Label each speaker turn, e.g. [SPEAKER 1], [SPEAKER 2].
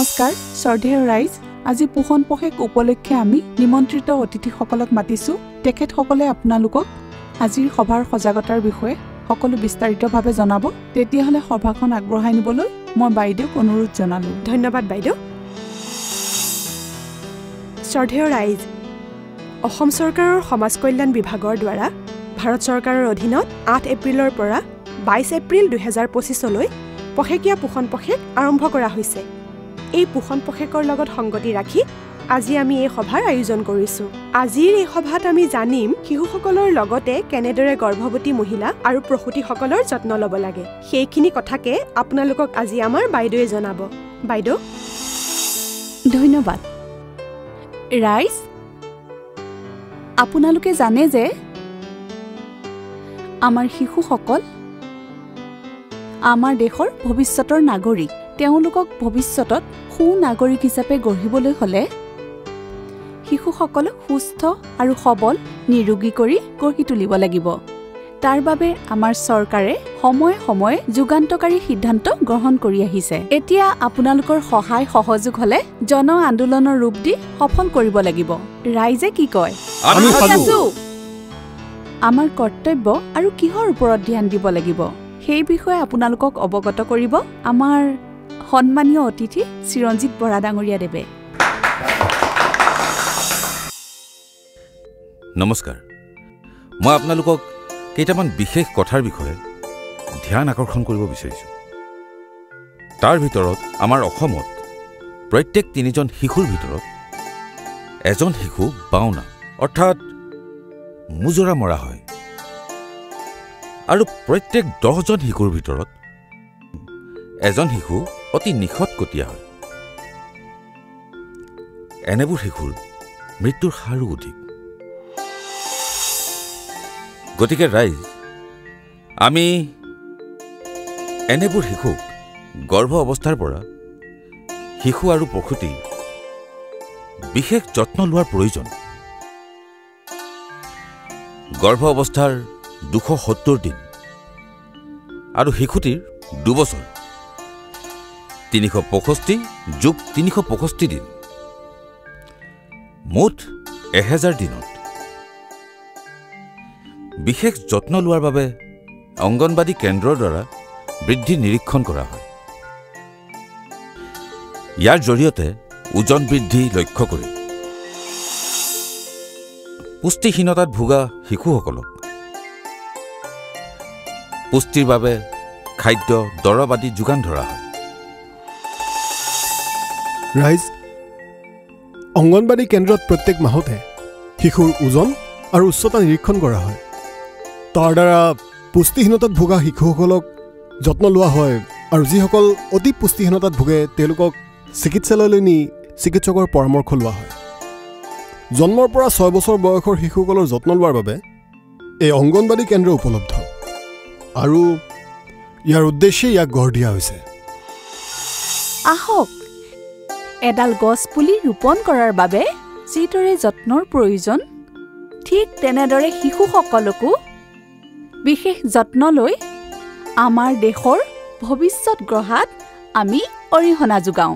[SPEAKER 1] নমস্কাৰ শ্ৰদ্ধেয় ৰাইজ আজি পোষণ পষেক উপলক্ষে আমি নিমন্ত্ৰিত অতিথিসকলক মাতিছো তেখেতসকলে আপোনালোকক আজিৰ সভাৰ সজাগতাৰ বিষয়ে সকলো বিস্তাৰিতভাৱে জনাব তেতিয়াহলে সভাখন আগবঢ়াই নিবলৈ মই বাইদেউক অনুৰোধ জনালো
[SPEAKER 2] ধন্যবাদ বাইদেউ শ্ৰদ্ধেয় ৰাইজ অসম চৰকাৰৰ সমাজ কল্যাণ বিভাগৰ দ্বাৰা ভাৰত চৰকাৰৰ অধীনত 8 এপ্ৰিলৰ পৰা 22 এপ্ৰিল 2025 লৈ পষেকীয়া পোষণ পষেক আৰম্ভ কৰা হৈছে এই পোষণ পষেকৰ লগত সংগতি ৰাখি আজি আমি এই সভাৰ আয়োজন কৰিছো আজিৰ এই সভাত আমি জানিম শিশুসকলৰ লগতে কেনেদৰে গৰ্ভৱতী মহিলা আৰু প্ৰসূতিসকলৰ যত্ন ল'ব লাগে সেইখিনি কথাকে আপোনালোকক আজি আমাৰ বাইদেৱে জনাব বাইদেউ
[SPEAKER 1] ধন্যবাদ ৰাইজ আপোনালোকে জানে যে আমাৰ শিশুসকল আমাৰ দেশৰ ভৱিষ্যতৰ নাগৰিক তেওঁলোকক ভৱিষ্যতত সুনাগৰিক হিচাপে গঢ়িবলৈ হলে শিশুসকলক সুস্থ আৰু সবল নিৰোগী কৰি গঢ়ি তুলিব লাগিব তাৰ বাবে আমাৰ চৰকাৰে সময়ে সময়ে যুগান্তকাৰী সিদ্ধান্ত গ্ৰহণ কৰি আহিছে এতিয়া আপোনালোকৰ সহায় সহযোগ হলে জন আন্দোলনৰ ৰূপ দি সফল কৰিব লাগিব ৰাইজে কি কয় আমাৰ কৰ্তব্য আৰু কিহৰ ওপৰত ধ্যান দিব লাগিব সেই বিষয়ে আপোনালোকক অৱগত কৰিব আমাৰ সন্মানীয় অতিথি চিৰঞ্জিত বৰা ডাঙৰীয়া দেৱে
[SPEAKER 3] নমস্কাৰ মই আপোনালোকক কেইটামান বিশেষ কথাৰ বিষয়ে ধ্যান আকৰ্ষণ কৰিব বিচাৰিছো তাৰ ভিতৰত আমাৰ অসমত প্ৰত্যেক 3জন শিশুৰ ভিতৰত এজন শিশু বাওনা অৰ্থাৎ মুজৰা মৰা হয় আৰু প্ৰত্যেক 10জন শিশুৰ ভিতৰত এজন শিশু অতি নিখতকটীয়া হয় এনেবোৰ শিশুৰ মৃত্যুৰ হাৰো অধিক গতিকে ৰাইজ আমি এনেবোৰ শিশুক গৰ্ভ অৱস্থাৰ পৰা শিশু আৰু প্ৰসূতিৰ বিশেষ যত্ন লোৱাৰ প্ৰয়োজন গৰ্ভ অৱস্থাৰ 270 দিন আৰু শিশুটিৰ 2 বছৰ 365 যোগ 365 দিন মুঠ 1000 দিনত বিশেষ যত্ন লোৱাৰ বাবে অংগনবাদী কেন্দ্ৰৰ দ্বাৰা বৃদ্ধি নিৰীক্ষণ কৰা হয় ইয়াৰ জৰিয়তে ওজন বৃদ্ধি লক্ষ্য কৰি পুষ্টিহীনতাত ভোগা শিশুসকলক পুষ্টিৰ বাবে খাদ্য দৰৱ আদি যোগান ধৰা হয়
[SPEAKER 4] ৰাইজ অংগনবাদী কেন্দ্ৰত প্ৰত্যেক মাহতে শিশুৰ ওজন আৰু উচ্চতা নিৰীক্ষণ কৰা হয় তাৰ দ্বাৰা পুষ্টিহীনতাত ভোগা শিশুসকলক যত্ন লোৱা হয় আৰু যিসকল অতি পুষ্টিহীনতাত ভোগে তেওঁলোকক চিকিৎসালয়লৈ নি চিকিৎসকৰ পৰামৰ্শ লোৱা হয় জন্মৰ পৰা 6 বছৰ বয়সৰ শিশুসকলৰ যত্ন লোৱাৰ বাবে এই অংগনবাদী কেন্দ্ৰ উপলব্ধ আৰু ইয়াৰ উদ্দেশ্যে ইয়াক গঢ় দিয়া হৈছে
[SPEAKER 1] আহক এডাল গছ পুলি ৰোপণ কৰাৰ বাবে যিদৰে যত্নৰ প্ৰয়োজন ঠিক তেনেদৰে শিশুসকলকো বিশেষ যত্ন লৈ আমাৰ দেশৰ ভৱিষ্যত গঢ়াত আমি অৰিহণা যোগাওঁ